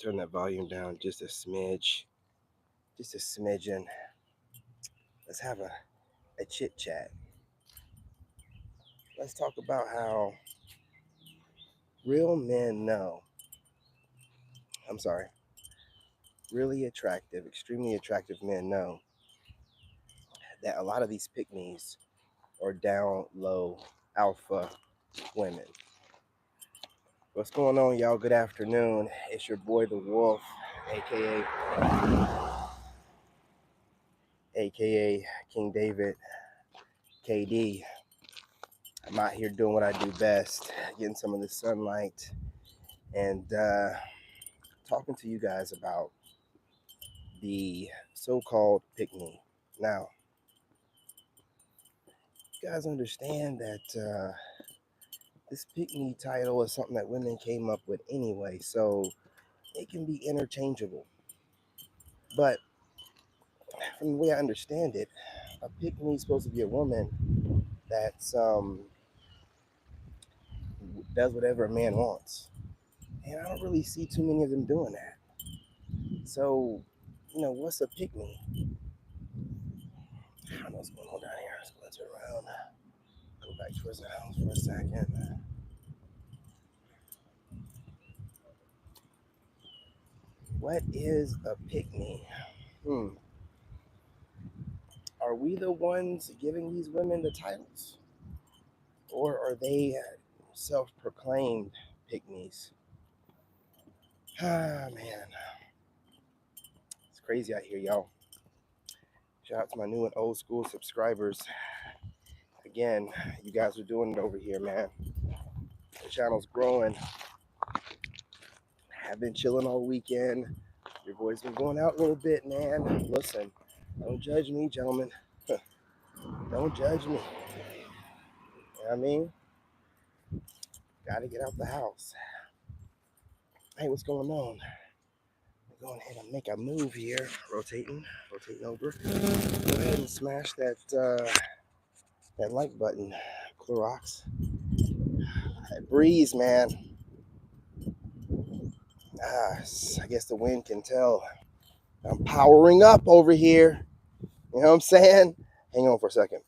Turn that volume down just a smidge, just a smidgen. Let's have a chit chat. Let's talk about how real men know. I'm sorry, really attractive, extremely attractive men know that a lot of these pick-me's are down low alpha women. What's going on, y'all? Good afternoon. It's your boy, the Wolf, aka King David, KD. I'm out here doing what I do best, getting some of the sunlight and talking to you guys about the so-called pick-me. Now, you guys understand that this pick-me title is something that women came up with anyway, so it can be interchangeable. But from the way I understand it, a pick-me is supposed to be a woman that's does whatever a man wants, and I don't really see too many of them doing that. So, what's a pick-me? I don't know what's going on down here. Let's turn around, go back towards the house for a second. What is a pick-me? Are we the ones giving these women the titles, or are they self-proclaimed pick-me's? Ah, man, it's crazy out here, y'all. Shout out to my new and old school subscribers. Again, you guys are doing it over here, man. The channel's growing. I've been chilling all weekend. Your boy's been going out a little bit, man. Listen, don't judge me, gentlemen. Don't judge me. You know what I mean? Gotta get out the house. Hey, what's going on? I'm going ahead and make a move here. Rotating over. Go ahead and smash that like button, Clorox. That breeze, man. I guess the wind can tell I'm powering up over here. You know what I'm saying? Hang on for a second.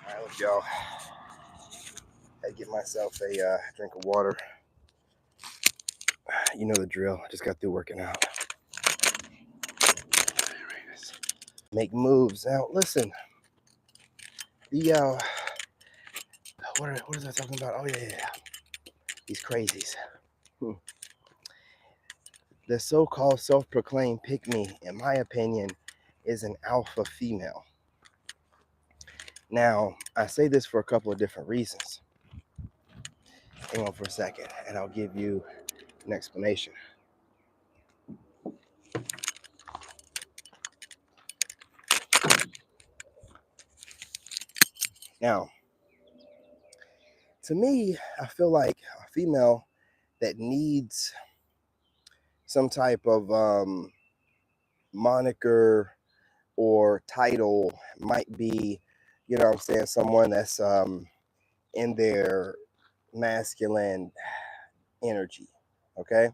All right, look, y'all. I get myself a drink of water. You know the drill. I just got through working out. Make moves. Now, listen. The what was I talking about? Oh yeah. These crazies. The so-called self-proclaimed pick-me, in my opinion, is an alpha female. Now, I say this for a couple of different reasons. Hang on for a second, and I'll give you an explanation. Now, to me, I feel like a female that needs some type of moniker or title might be, you know what I'm saying, someone that's in their masculine energy, okay?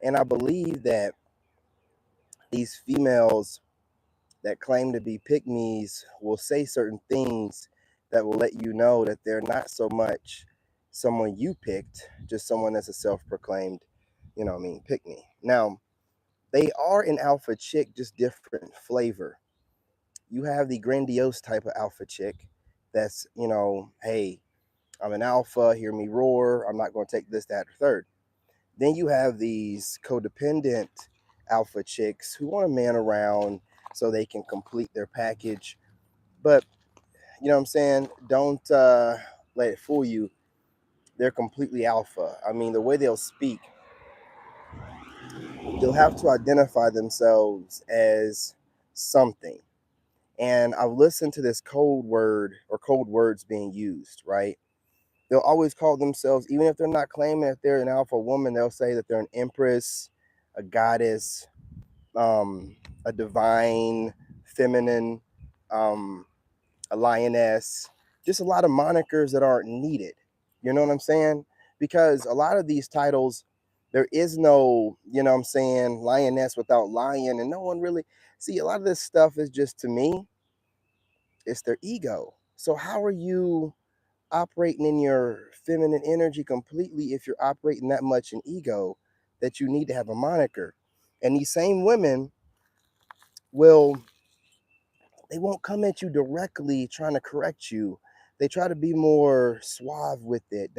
And I believe that these females that claim to be pick-me's will say certain things that will let you know that they're not so much someone you picked, just someone that's a self-proclaimed, pick-me. Now, they are an alpha chick, just different flavor. You have the grandiose type of alpha chick that's, hey, I'm an alpha, hear me roar, I'm not going to take this, that, or third. Then you have these codependent alpha chicks who want a man around so they can complete their package. But, you know what I'm saying, don't let it fool you. They're completely alpha. I mean, the way they'll speak, they'll have to identify themselves as something. And I've listened to this code word or code words being used, right? They'll always call themselves, even if they're not claiming that they're an alpha woman, they'll say that they're an empress, a goddess, a divine, feminine, a lioness, just a lot of monikers that aren't needed. You know what I'm saying? Because a lot of these titles, there is no, you know what I'm saying, lioness without lion. And no one really, see, a lot of this stuff is just, to me, it's their ego. So how are you operating in your feminine energy completely if you're operating that much in ego that you need to have a moniker? And these same women will, they won't come at you directly trying to correct you. They try to be more suave with it.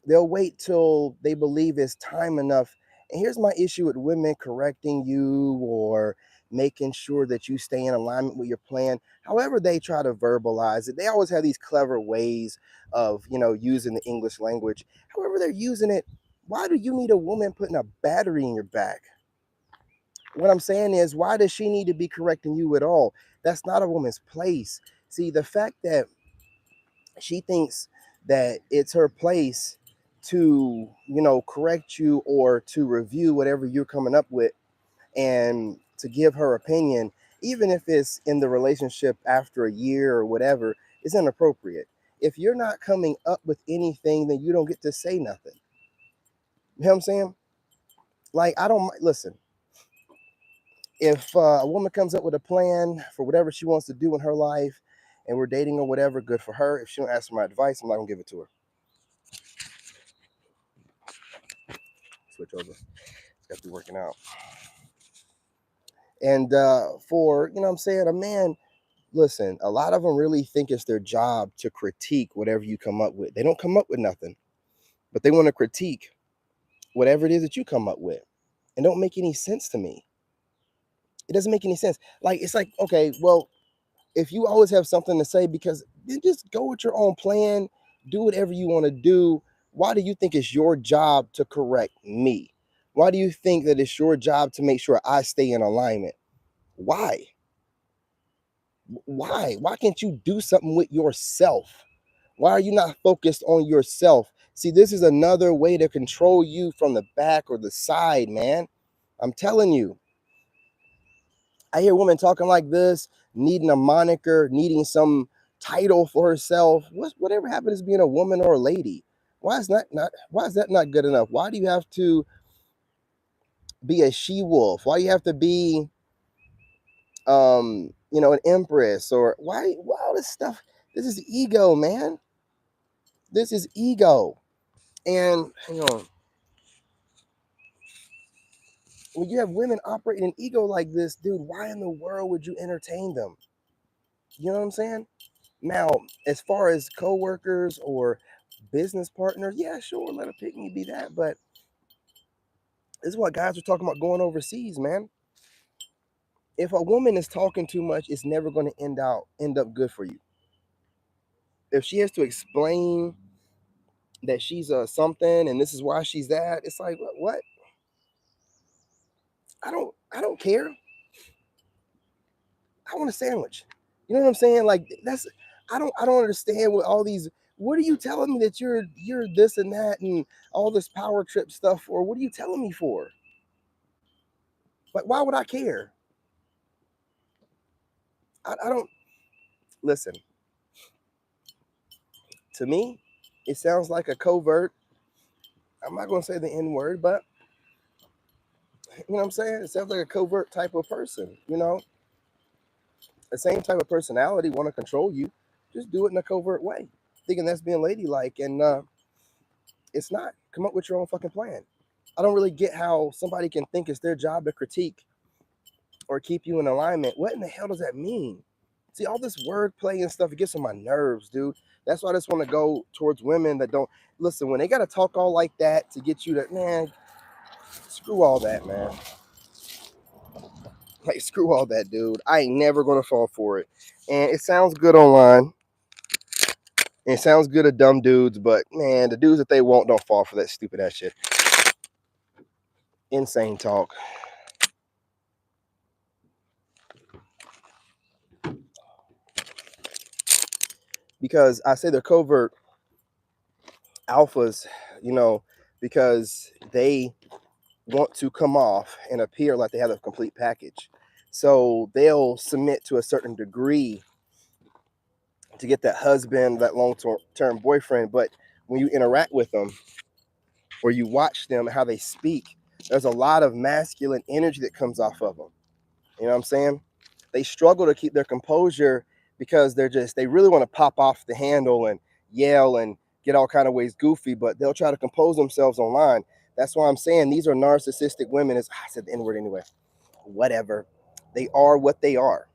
They'll wait till they believe it's time enough. And here's my issue with women correcting you or making sure that you stay in alignment with your plan. However they try to verbalize it, they always have these clever ways of, you know, using the English language. However they're using it, why do you need a woman putting a battery in your back? What I'm saying is, why does she need to be correcting you at all? That's not a woman's place. See, the fact that she thinks that it's her place to, you know, correct you or to review whatever you're coming up with and to give her opinion, even if it's in the relationship after a year or whatever, is inappropriate. If you're not coming up with anything, then you don't get to say nothing. You know what I'm saying? Like, I don't listen. If a woman comes up with a plan for whatever she wants to do in her life and we're dating or whatever, good for her. If she don't ask for my advice, I'm not gonna give it to her. Switch over. It's got to be working out. And for, you know what I'm saying, a man, listen, a lot of them really think it's their job to critique whatever you come up with. They don't come up with nothing, but they want to critique whatever it is that you come up with. It don't make any sense to me. It doesn't make any sense. Like, it's like, okay, well, if you always have something to say, because then just go with your own plan, do whatever you want to do. Why do you think it's your job to correct me? Why do you think that it's your job to make sure I stay in alignment? Why? Why can't you do something with yourself? Why are you not focused on yourself? See, this is another way to control you from the back or the side, man. I'm telling you. I hear women talking like this, needing a moniker, needing some title for herself. Whatever happens to being a woman or a lady? Why is that not good enough? Why do you have to be a she-wolf? Why do you have to be you know, an empress? Or why all this stuff? This is ego, man. This is ego. And hang on. When you have women operating in ego like this, dude, why in the world would you entertain them? You know what I'm saying? Now, as far as coworkers or business partners, yeah, sure, let a Pickme be that. But this is what guys are talking about going overseas, man. If a woman is talking too much, it's never going to end up good for you. If she has to explain that she's something and this is why she's that, it's like, what? I don't care. I want a sandwich. You know what I'm saying? Like, that's, I don't understand what all these, what are you telling me that you're this and that and all this power trip stuff for? What are you telling me for? Like, why would I care? I don't listen. To me, it sounds like a covert. I'm not gonna say the N word, but you know what I'm saying? It sounds like a covert type of person, you know, the same type of personality, want to control you. Just do it in a covert way, thinking that's being ladylike, and it's not. Come up with your own fucking plan. I don't really get how somebody can think it's their job to critique or keep you in alignment. What in the hell does that mean? See, all this wordplay and stuff, it gets on my nerves, dude. That's why I just want to go towards women that don't listen. When they got to talk all like that to get you to, man, screw all that, man. Like, screw all that, dude. I ain't never going to fall for it. And it sounds good online. And it sounds good to dumb dudes, but man, the dudes that they want don't fall for that stupid ass shit. Insane talk. Because I say they're covert alphas, you know, because they want to come off and appear like they have a complete package. So they'll submit to a certain degree to get that husband, that long-term boyfriend. But when you interact with them or you watch them, how they speak, there's a lot of masculine energy that comes off of them. You know what I'm saying? They struggle to keep their composure because they really want to pop off the handle and yell and get all kind of ways goofy, but they'll try to compose themselves online. That's why I'm saying these are narcissistic women. I said the N-word anyway. Whatever. They are what they are.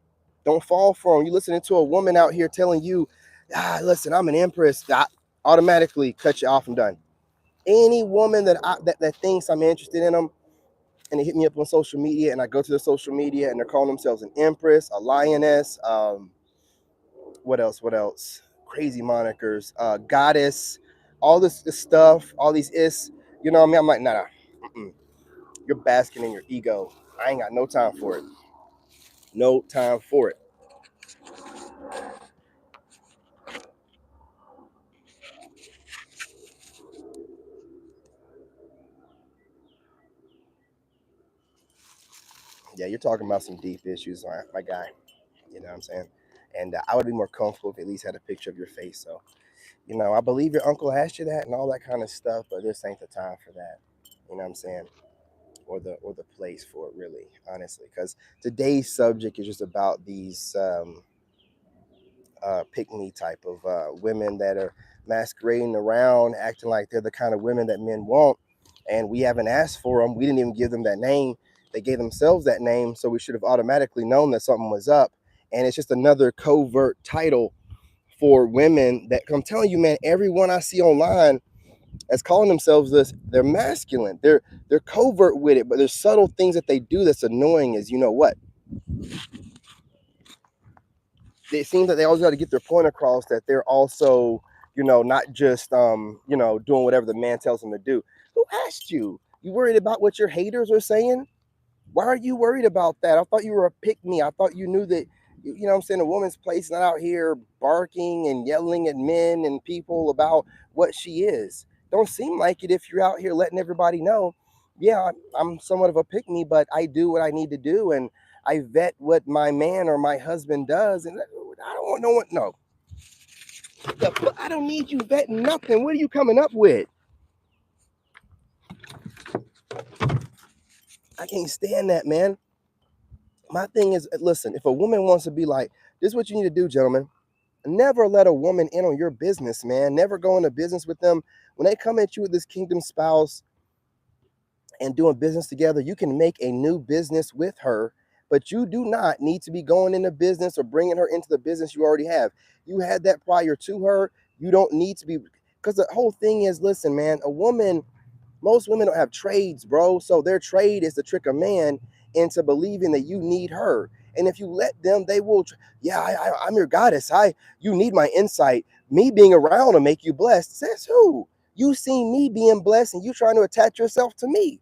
Don't fall for them. You listening to a woman out here telling you, listen, I'm an empress. Automatically cut you off and done. Any woman that thinks I'm interested in them, and they hit me up on social media, and I go to their social media, and they're calling themselves an empress, a lioness, what else? Crazy monikers, goddess, all this stuff, all these you know what I mean? I'm like, nah. You're basking in your ego. I ain't got no time for it. No time for it. Yeah, you're talking about some deep issues, my guy. You know what I'm saying? And I would be more comfortable if at least had a picture of your face. So, I believe your uncle asked you that and all that kind of stuff, but this ain't the time for that. You know what I'm saying? Or the place for it, really, honestly. Because today's subject is just about these Pickme type of women that are masquerading around, acting like they're the kind of women that men want. And we haven't asked for them. We didn't even give them that name. They gave themselves that name. So we should have automatically known that something was up. And it's just another covert title for women that I'm telling you, man, everyone I see online that's calling themselves this, they're masculine. They're covert with it, but there's subtle things that they do that's annoying is, you know what? It seems that they always got to get their point across that they're also, not just doing whatever the man tells them to do. Who asked you? You worried about what your haters are saying? Why are you worried about that? I thought you were a pick me. I thought you knew that, you know what I'm saying, a woman's place not out here barking and yelling at men and people about what she is. Don't seem like it if you're out here letting everybody know, yeah, I'm somewhat of a pick me, but I do what I need to do and I vet what my man or my husband does. And I don't want no one, no. I don't need you vetting nothing. What are you coming up with? I can't stand that, man. My thing is, listen, if a woman wants to be like, this is what you need to do, gentlemen. Never let a woman in on your business, man. Never go into business with them. When they come at you with this kingdom spouse and doing business together, you can make a new business with her, but you do not need to be going into business or bringing her into the business you already have. You had that prior to her. You don't need to be, because the whole thing is, listen, man, most women don't have trades, bro. So their trade is to trick a man into believing that you need her. And if you let them, they will. I'm your goddess. You need my insight. Me being around to make you blessed. Says who? You seen me being blessed, and you trying to attach yourself to me.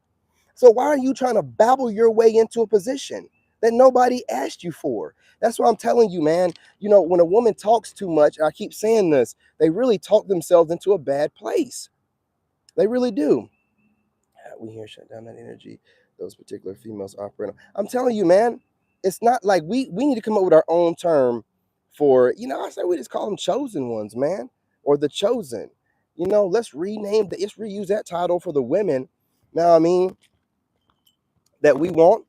So why are you trying to babble your way into a position that nobody asked you for? That's what I'm telling you, man. When a woman talks too much, I keep saying this, they really talk themselves into a bad place. They really do. We here shut down that energy those particular females operate on. I'm telling you, man, it's not like we need to come up with our own term for, I say we just call them chosen ones, man, or the chosen. Let's let's reuse that title for the women. Now, I mean, that we want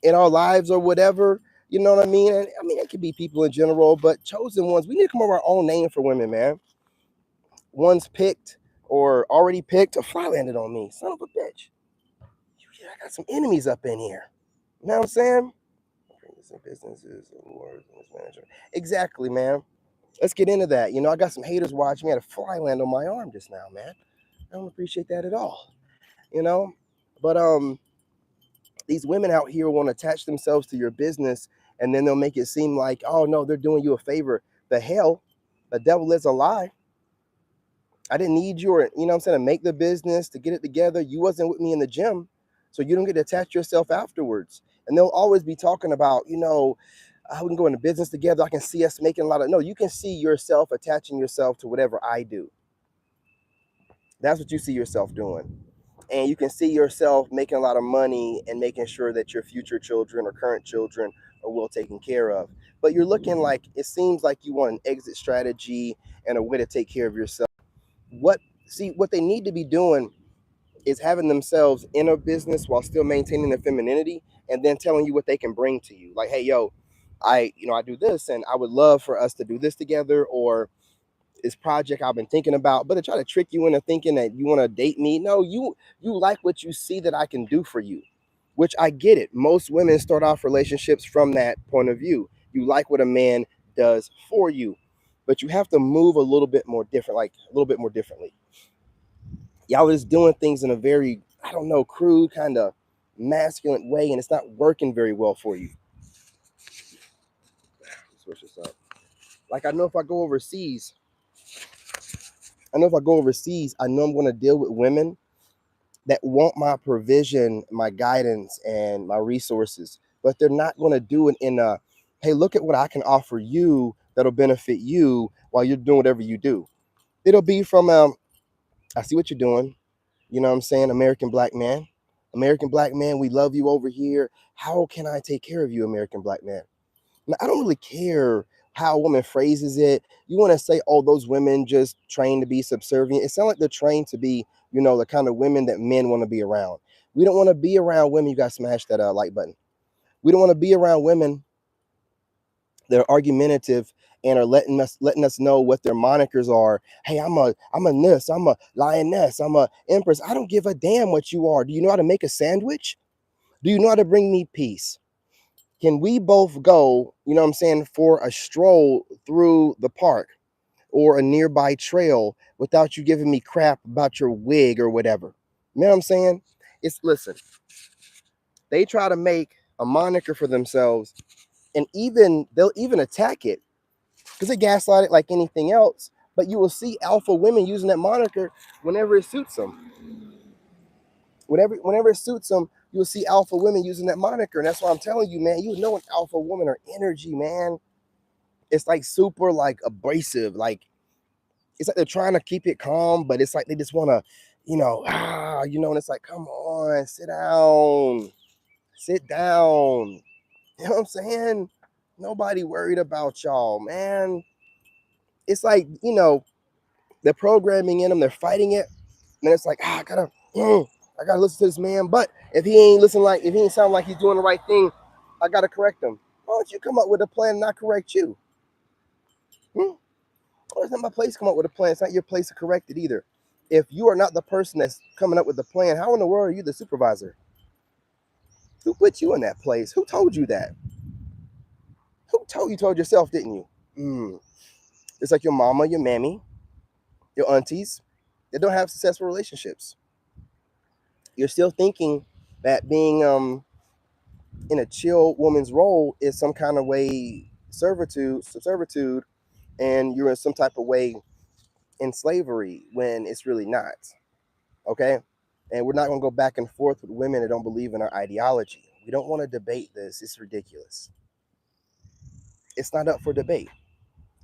in our lives or whatever. You know what I mean? And I mean, it could be people in general, but chosen ones, we need to come up with our own name for women, man. Ones picked or already picked. A fly landed on me, son of a bitch. Yeah, I got some enemies up in here. You know what I'm saying? Businesses, awards, management. Exactly, man. Let's get into that. I got some haters watching me. I had a fly land on my arm just now, man. I don't appreciate that at all. You know, but these women out here want to attach themselves to your business, and then they'll make it seem like, oh no, they're doing you a favor. The hell, The devil is a lie. I didn't need you, or you know what I'm saying, to make the business, to get it together. You wasn't with me in the gym, so you don't get to attach yourself afterwards. And they'll always be talking about, we can go into business together. I can see us making a lot of. No, you can see yourself attaching yourself to whatever I do. That's what you see yourself doing. And you can see yourself making a lot of money and making sure that your future children or current children are well taken care of. But you're looking like, it seems like you want an exit strategy and a way to take care of yourself. What they need to be doing is having themselves in a business while still maintaining their femininity, and then telling you what they can bring to you. Like, hey, yo, I do this, and I would love for us to do this together, or this project I've been thinking about. But they try to trick you into thinking that you want to date me. No, you like what you see that I can do for you, which I get it. Most women start off relationships from that point of view. You like what a man does for you, but you have to move a little bit more different, like a little bit more differently. Y'all is doing things in a very, I don't know, crude kind of masculine way, and it's not working very well for you. Switch this up. Like, I know if I go overseas, I know I'm going to deal with women that want my provision, my guidance, and my resources, but they're not going to do it in a, hey, look at what I can offer you that'll benefit you while you're doing whatever you do. It'll be from, I see what you're doing. You know what I'm saying? American black man, we love you over here. How can I take care of you, American black man? Now, I don't really care how a woman phrases it. You want to say, oh, those women just trained to be subservient. It sounds like they're trained to be, the kind of women that men want to be around. We don't want to be around women. You got to smash that like button. We don't want to be around women that are argumentative and are letting us know what their monikers are. Hey, I'm a nurse, I'm a lioness, I'm a empress. I don't give a damn what you are. Do you know how to make a sandwich? Do you know how to bring me peace? Can we both go, for a stroll through the park or a nearby trail without you giving me crap about your wig or whatever? You know what I'm saying? Listen, they try to make a moniker for themselves, and they'll even attack it because they gaslight it like anything else. But you will see alpha women using that moniker whenever it suits them. Whenever it suits them, you'll see alpha women using that moniker. And that's why I'm telling you, man, you know an alpha woman or energy, man. It's like super like abrasive. Like, it's like they're trying to keep it calm, but it's like they just want to, and it's like, come on, sit down. Sit down. You know what I'm saying? Nobody worried about y'all, man. It's like, they're programming in them, they're fighting it. And it's like, I gotta listen to this man. But if he ain't sound like he's doing the right thing, I gotta correct him. Why don't you come up with a plan and not correct you? Well, it's not my place to come up with a plan. It's not your place to correct it either. If you are not the person that's coming up with the plan, how in the world are you the supervisor? Who put you in that place? Who told you that? You told yourself, didn't you? It's like your mama, your mammy, your aunties, they don't have successful relationships. You're still thinking that being in a chill woman's role is some kind of way servitude, and you're in some type of way in slavery when it's really not. Okay? And we're not going to go back and forth with women that don't believe in our ideology. We don't want to debate this. It's ridiculous. It's not up for debate.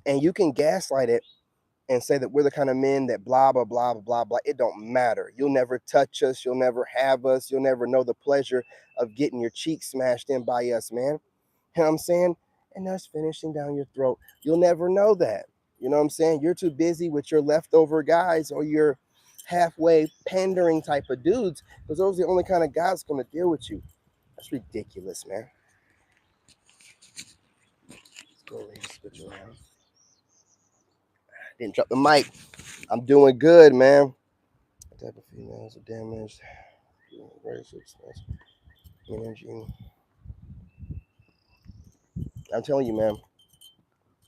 And you can gaslight it and say that we're the kind of men that blah, blah, blah, blah, blah, blah. It don't matter. You'll never touch us. You'll never have us. You'll never know the pleasure of getting your cheeks smashed in by us, man. You know what I'm saying? And us finishing down your throat. You'll never know that. You know what I'm saying? You're too busy with your leftover guys or your halfway pandering type of dudes, because those are the only kind of guys going to deal with you. That's ridiculous, man. Let's go ahead and switch around. Didn't drop the mic. I'm doing good, man. What type of females are damaged? Energy. I'm telling you, man,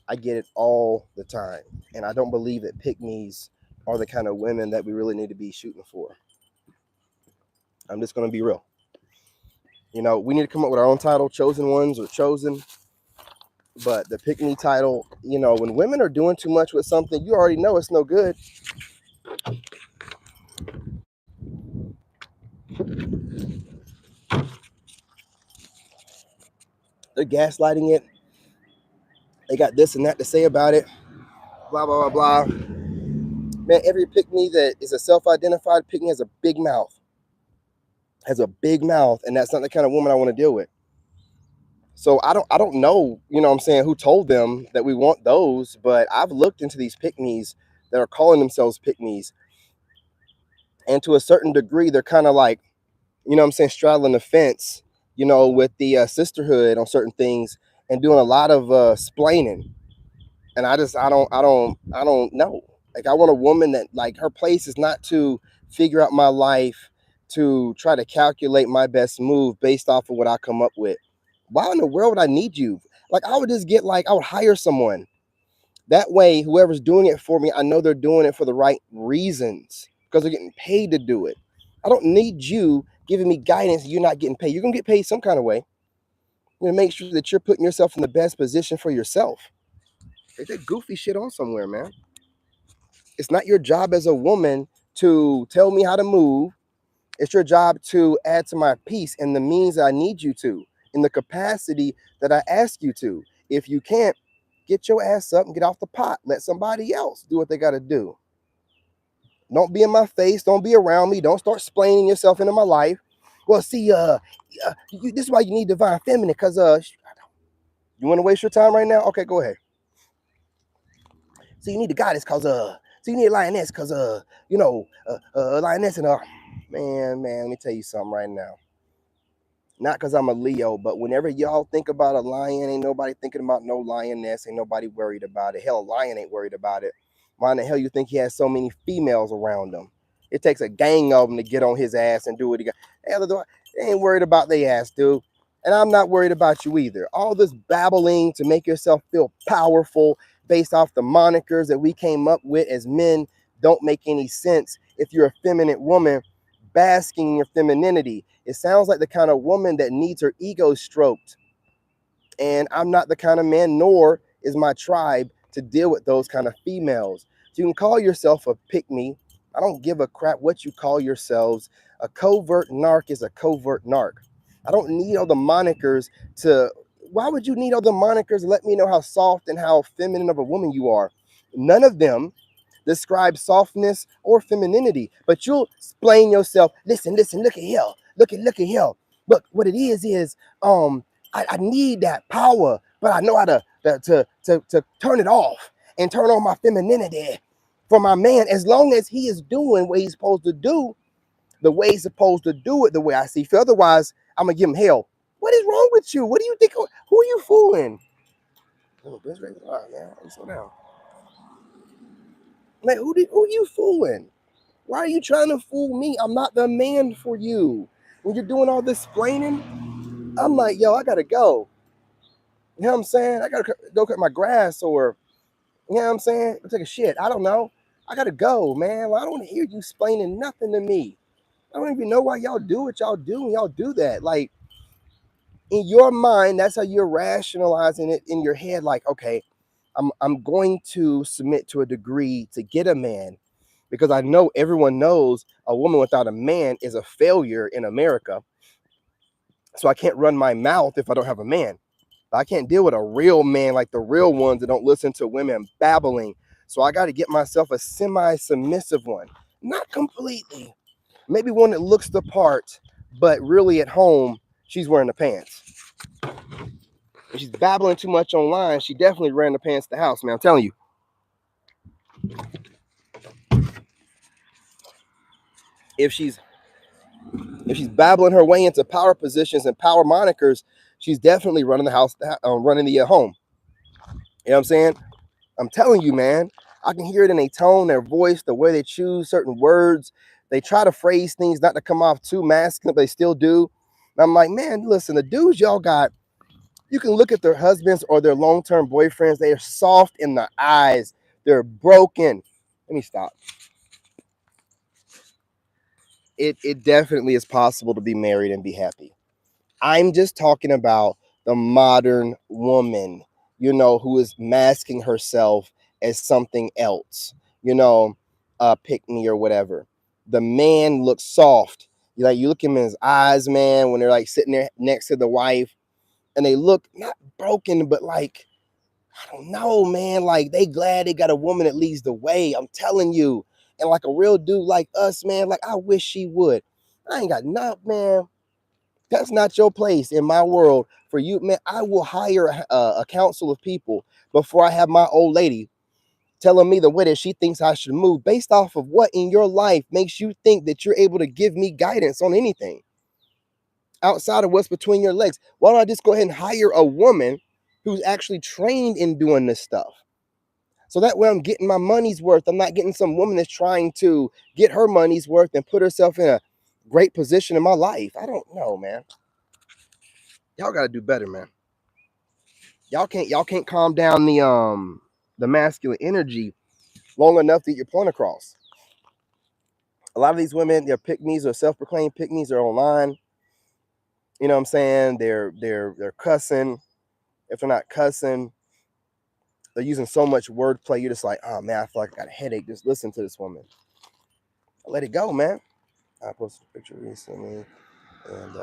I get it all the time. And I don't believe that Pickmes are the kind of women that we really need to be shooting for. I'm just going to be real. We need to come up with our own title, chosen ones or chosen. But the pick me title, you know, when women are doing too much with something, you already know it's no good. They're gaslighting it. They got this and that to say about it. Blah blah blah blah. Man, every pick me that is a self-identified pick me has a big mouth. Has a big mouth, and that's not the kind of woman I want to deal with. So I don't know, you know what I'm saying, who told them that we want those, but I've looked into these pick me's that are calling themselves pick me's, and to a certain degree, they're kind of like, you know what I'm saying, straddling the fence, you know, with the sisterhood on certain things and doing a lot of splaining. And I don't know. Like I want a woman that like her place is not to figure out my life, to try to calculate my best move based off of what I come up with. Why in the world would I need you? Like I would just get like I would hire someone. That way, whoever's doing it for me, I know they're doing it for the right reasons because they're getting paid to do it. I don't need you giving me guidance. You're not getting paid. You're gonna get paid some kind of way. You're gonna make sure that you're putting yourself in the best position for yourself. Get that goofy shit on somewhere, man. It's not your job as a woman to tell me how to move. It's your job to add to my peace in the means that I need you to, in the capacity that I ask you to. If you can't, get your ass up and get off the pot. Let somebody else do what they got to do. Don't be in my face. Don't be around me. Don't start splaining yourself into my life. Well, see, this is why you need divine feminine, because you want to waste your time right now? Okay, go ahead. So you need the goddess, because so you need a lioness, because you know, lioness and man, let me tell you something right now. Not because I'm a Leo, but whenever y'all think about a lion, ain't nobody thinking about no lioness. Ain't nobody worried about it. Hell, a lion ain't worried about it. Why in the hell you think he has so many females around him? It takes a gang of them to get on his ass and do what he got. Hell, they ain't worried about their ass, dude. And I'm not worried about you either. All this babbling to make yourself feel powerful based off the monikers that we came up with as men don't make any sense if you're a feminine woman basking in your femininity. It sounds like the kind of woman that needs her ego stroked. And I'm not the kind of man, nor is my tribe, to deal with those kind of females. So you can call yourself a pick me. I don't give a crap what you call yourselves. A covert narc is a covert narc. I don't need all the monikers to. Why would you need all the monikers to let me know how soft and how feminine of a woman you are? None of them describe softness or femininity, but you'll explain yourself. Listen, look at here. Look at here. Look, what it is I need that power, but I know how to turn it off and turn on my femininity for my man, as long as he is doing what he's supposed to do, the way he's supposed to do it, the way I see fit. Otherwise, I'm gonna give him hell. What is wrong with you? What do you think? Who are you fooling? Oh, that's right. All right, man. Slow down. Like, who are you fooling? Why are you trying to fool me? I'm not the man for you. When you're doing all this explaining, I'm like, yo, I gotta go. You know what I'm saying? I gotta go cut my grass, or you know what I'm saying? Go take a shit. I don't know. I gotta go, man. Well, I don't want to hear you explaining nothing to me. I don't even know why y'all do what y'all do when y'all do that. Like in your mind, that's how you're rationalizing it in your head. Like, okay, I'm going to submit to a degree to get a man, because I know everyone knows a woman without a man is a failure in America. So I can't run my mouth if I don't have a man. I can't deal with a real man like the real ones that don't listen to women babbling. So I got to get myself a semi-submissive one. Not completely. Maybe one that looks the part, but really at home, she's wearing the pants. If she's babbling too much online, she definitely ran the pants to the house, man. I'm telling you. If she's babbling her way into power positions and power monikers, she's definitely running the house, running the home. You know what I'm saying? I'm telling you, man. I can hear it in their tone, their voice, the way they choose certain words. They try to phrase things not to come off too masculine, but they still do. And I'm like, man, listen, the dudes y'all got, you can look at their husbands or their long-term boyfriends. They are soft in the eyes. They're broken. Let me stop. It definitely is possible to be married and be happy. I'm just talking about the modern woman. you know, who is masking herself as something else, you know, pick me or whatever. The man looks soft. Like you look him in his eyes, man, when they're like sitting there next to the wife, and they look not broken, but like, I don't know, man. Like they glad they got a woman that leads the way. I'm telling you. And like a real dude like us, man, like I wish she would. I ain't got enough, man. That's not your place in my world for you, man. I will hire a council of people before I have my old lady telling me the way that she thinks I should move based off of what in your life makes you think that you're able to give me guidance on anything outside of what's between your legs. Why don't I just go ahead and hire a woman who's actually trained in doing this stuff? So that way I'm getting my money's worth. I'm not getting some woman that's trying to get her money's worth and put herself in a great position in my life. I don't know, man. Y'all got to do better, man. Y'all can't calm down the masculine energy long enough to get your point across. A lot of these women, they're pick-me's or self-proclaimed pick-me's are online. You know what I'm saying? They're cussing. If they're not cussing, they're using so much wordplay. You're just like, oh man, I feel like I got a headache. Just listen to this woman. Let it go, man. I posted a picture recently, and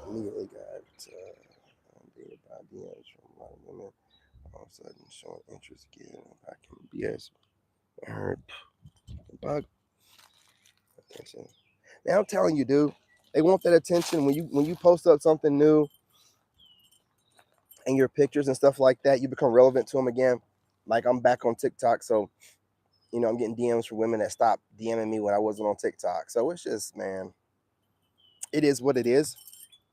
immediately got dated by DMs from a lot of women. All of a sudden, showing interest again. I can BS. I heard bug attention. Man, I'm telling you, dude, they want that attention when you post up something new and your pictures and stuff like that. You become relevant to them again. Like I'm back on TikTok, so you know I'm getting DMs from women that stopped DMing me when I wasn't on TikTok. So it's just, man, it is what it is.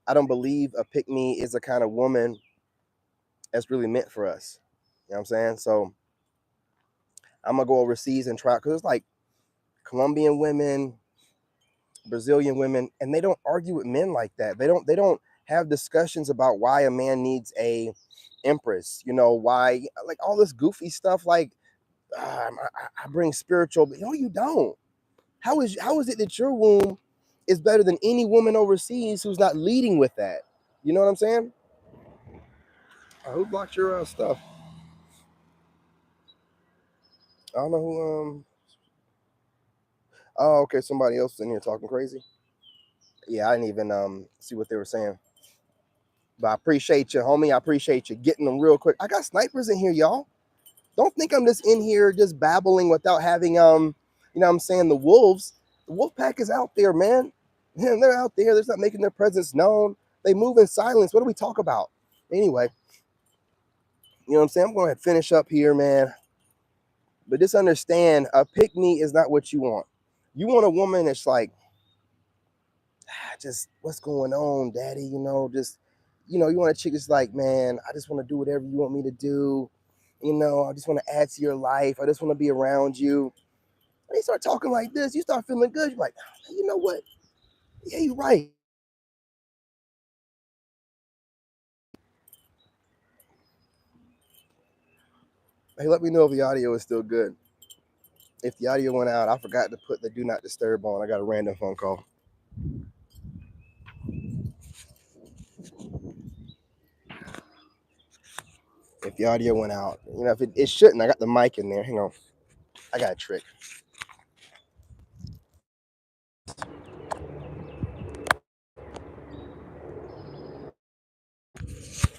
I don't believe a pick me is a kind of woman that's really meant for us. You know what I'm saying? So I'm gonna go overseas and try, because it's like Colombian women, Brazilian women, and they don't argue with men like that. They don't have discussions about why a man needs a empress. You know why, like all this goofy stuff. Like I bring spiritual, but no, you don't. How is it that your womb is better than any woman overseas who's not leading with that? You know what I'm saying? Who blocked your stuff? I don't know who. Oh, okay. Somebody else in here talking crazy. Yeah, I didn't even see what they were saying. But I appreciate you, homie. I appreciate you getting them real quick. I got snipers in here, y'all. Don't think I'm just in here just babbling without having you know what I'm saying, the wolves. The wolf pack is out there, man. Man, they're out there. They're not making their presence known. They move in silence. What do we talk about? Anyway, you know what I'm saying? I'm going to finish up here, man. But just understand, a pick me is not what you want. You want a woman that's like, just what's going on, daddy? You know, just, you know, you want a chick that's like, man, I just want to do whatever you want me to do. You know, I just want to add to your life. I just want to be around you. And they start talking like this, you start feeling good. You're like, you know what? Yeah, you're right. Hey, let me know if the audio is still good. If the audio went out, I forgot to put the do not disturb on. I got a random phone call. If the audio went out, you know, if it shouldn't, I got the mic in there. Hang on. I got a trick.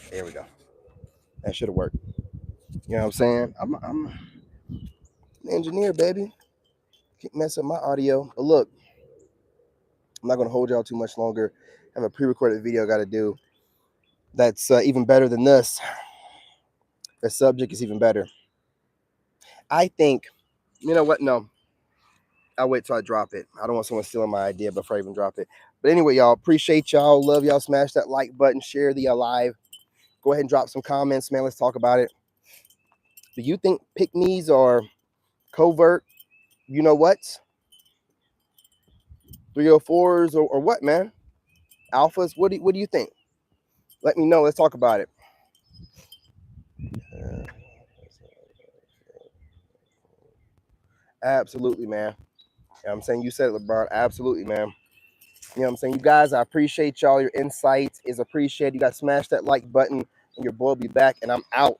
There we go. That should have worked. You know what I'm saying? I'm an engineer, baby. Keep messing up my audio. But look, I'm not going to hold y'all too much longer. I have a pre-recorded video I got to do that's even better than this. The subject is even better. I think, you know what? No, I'll wait till I drop it. I don't want someone stealing my idea before I even drop it. But anyway, y'all, appreciate y'all. Love y'all. Smash that like button. Share the live. Go ahead and drop some comments, man. Let's talk about it. Do you think pick-me's are covert? You know what? 304s or what, man? Alphas? What do you think? Let me know. Let's talk about it. Absolutely, man. You know what I'm saying? You said it, LeBron. Absolutely, man. You know what I'm saying? You guys, I appreciate y'all. Your insights is appreciated. You guys smash that like button. and your boy will be back, and I'm out.